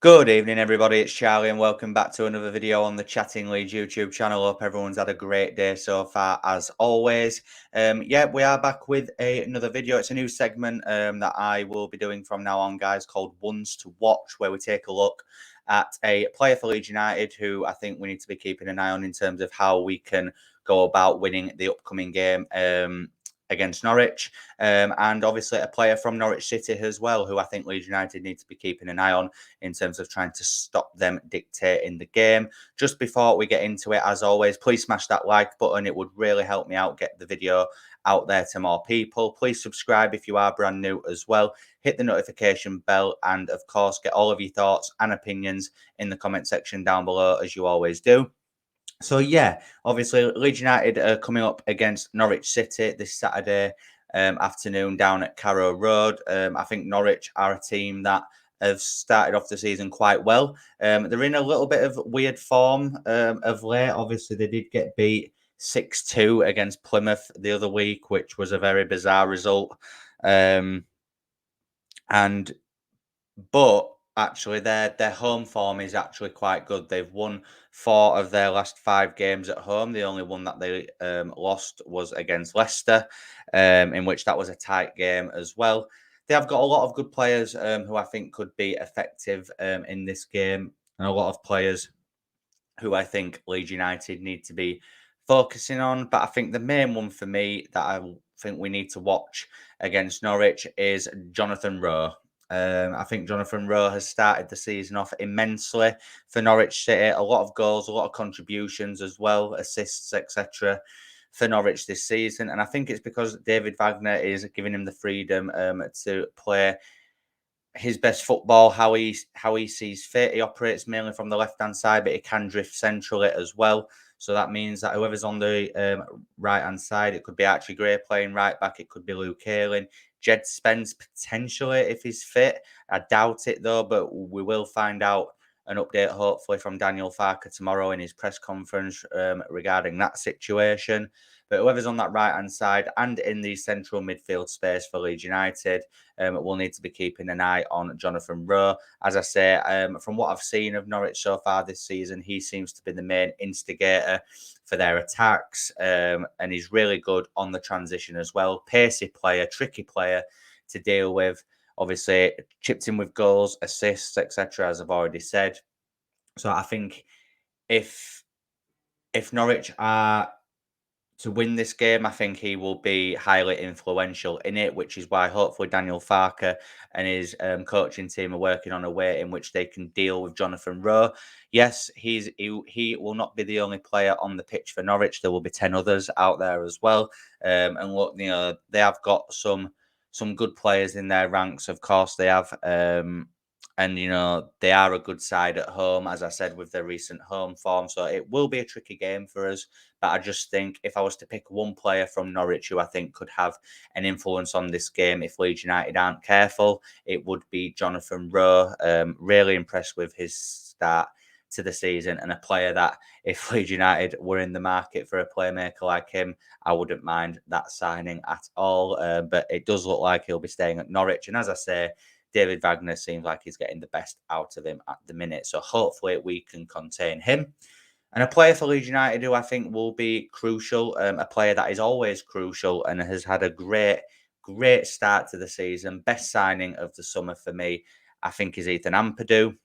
Good evening, everybody. It's Charlie, and welcome back to another video on the Chatting Leeds YouTube channel. Hope everyone's had a great day so far, as always. Yeah, we are back with another video. It's a new segment that I will be doing from now on, guys, called Ones to Watch, where we take a look at a player for Leeds United who I think we need to be keeping an eye on in terms of how we can go about winning the upcoming game against Norwich. And obviously a player from Norwich City as well, who I think Leeds United need to be keeping an eye on in terms of trying to stop them dictating the game. Just before we get into it, as always, please smash that like button. It would really help me out, get the video out there to more people. Please subscribe if you are brand new as well. Hit the notification bell, and of course, get all of your thoughts and opinions in the comment section down below, as you always do. So yeah, obviously Leeds United are coming up against Norwich City this Saturday afternoon down at Carrow Road. I think Norwich are a team that have started off the season quite well. They're in a little bit of weird form of late. Obviously, they did get beat 6-2 against Plymouth the other week, which was a very bizarre result. Um, and but actually, their home form is actually quite good. They've won 4 of their last 5 games at home. The only one that they lost was against Leicester, in which that was a tight game as well. They have got a lot of good players who I think could be effective in this game, and a lot of players who I think Leeds United need to be focusing on. But I think the main one for me that I think we need to watch against Norwich is Jonathan Rowe. I think Jonathan Rowe has started the season off immensely for Norwich City. A lot of goals, a lot of contributions as well, assists, etc. for Norwich this season. And I think it's because David Wagner is giving him the freedom to play his best football, how he sees fit. He operates mainly from the left hand side, but he can drift centrally as well. So that means that whoever's on the right hand side, it could be Archie Gray playing right back, it could be Luke Ayling, Jed Spence potentially if he's fit. I doubt it though, but we will find out an update hopefully from Daniel Farker tomorrow in his press conference regarding that situation. But whoever's on that right hand side and in the central midfield space for Leeds United, we'll need to be keeping an eye on Jonathan Rowe. As I say, from what I've seen of Norwich so far this season, he seems to be the main instigator for their attacks, and he's really good on the transition as well. Pacey player, tricky player to deal with. Obviously, chipped in with goals, assists, etc., as I've already said. So I think if Norwich are to win this game, I think he will be highly influential in it, which is why hopefully Daniel Farker and his coaching team are working on a way in which they can deal with Jonathan Rowe. Yes, he will not be the only player on the pitch for Norwich. There will be 10 others out there as well. And look, they have got some good players in their ranks. Of course, they have. And, they are a good side at home, as I said, with their recent home form. So it will be a tricky game for us. But I just think if I was to pick one player from Norwich who I think could have an influence on this game if Leeds United aren't careful, it would be Jonathan Rowe. Really impressed with his start to the season, and a player that if Leeds United were in the market for a playmaker like him, I wouldn't mind that signing at all. But it does look like he'll be staying at Norwich. And as I say, David Wagner seems like he's getting the best out of him at the minute. So hopefully we can contain him. And a player for Leeds United who I think will be crucial, a player that is always crucial and has had a great start to the season. Best signing of the summer for me, I think, is Ethan Ampadu.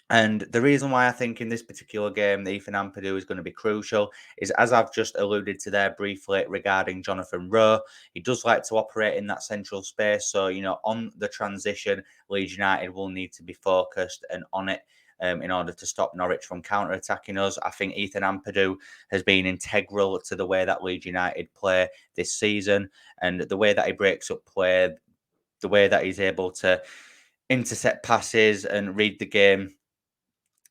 And the reason why I think in this particular game that Ethan Ampadu is going to be crucial is, as I've just alluded to there briefly regarding Jonathan Rowe, he does like to operate in that central space. So, on the transition, Leeds United will need to be focused and on it in order to stop Norwich from counter-attacking us. I think Ethan Ampadu has been integral to the way that Leeds United play this season, and the way that he breaks up play, the way that he's able to intercept passes and read the game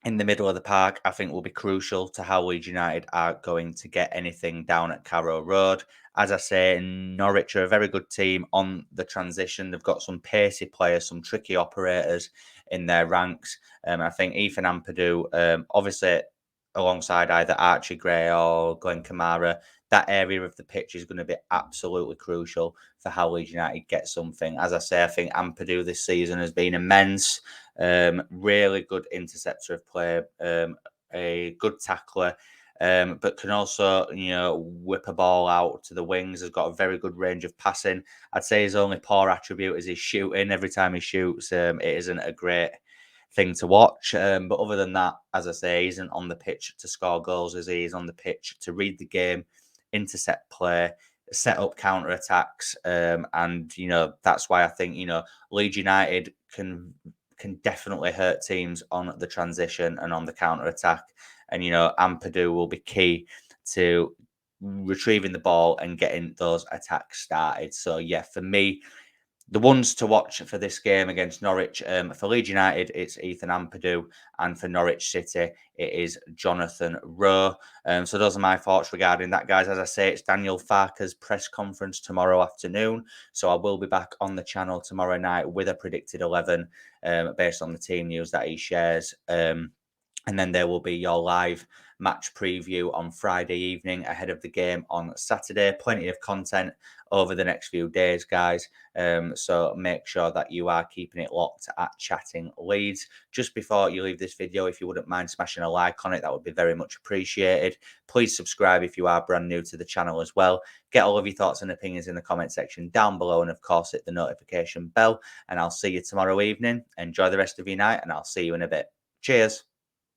in the middle of the park, I think will be crucial to how Leeds United are going to get anything down at Carrow Road. As I say, Norwich are a very good team on the transition. They've got some pacey players, some tricky operators in their ranks. I think Ethan Ampadu, obviously alongside either Archie Gray or Glenn Kamara, that area of the pitch is going to be absolutely crucial for how Leeds United get something. As I say, I think Ampadu this season has been immense. Really good interceptor of play, a good tackler. But can also, whip a ball out to the wings. Has got a very good range of passing. I'd say his only poor attribute is his shooting. Every time he shoots, it isn't a great thing to watch. But other than that, as I say, he isn't on the pitch to score goals, as he is on the pitch to read the game, intercept play, set up counter attacks. And that's why I think Leeds United can definitely hurt teams on the transition and on the counter attack. And Ampadu will be key to retrieving the ball and getting those attacks started. So yeah, for me, the ones to watch for this game against Norwich, for Leeds United, it's Ethan Ampadu, and for Norwich City, it is Jonathan Rowe. So those are my thoughts regarding that, guys. As I say, it's Daniel Farke's press conference tomorrow afternoon, so I will be back on the channel tomorrow night with a predicted 11 based on the team news that he shares. And then there will be your live match preview on Friday evening ahead of the game on Saturday. Plenty of content over the next few days, guys. So make sure that you are keeping it locked at Chatting Leeds. Just before you leave this video, if you wouldn't mind smashing a like on it, that would be very much appreciated. Please subscribe if you are brand new to the channel as well. Get all of your thoughts and opinions in the comment section down below, and of course hit the notification bell. And I'll see you tomorrow evening. Enjoy the rest of your night, and I'll see you in a bit. Cheers.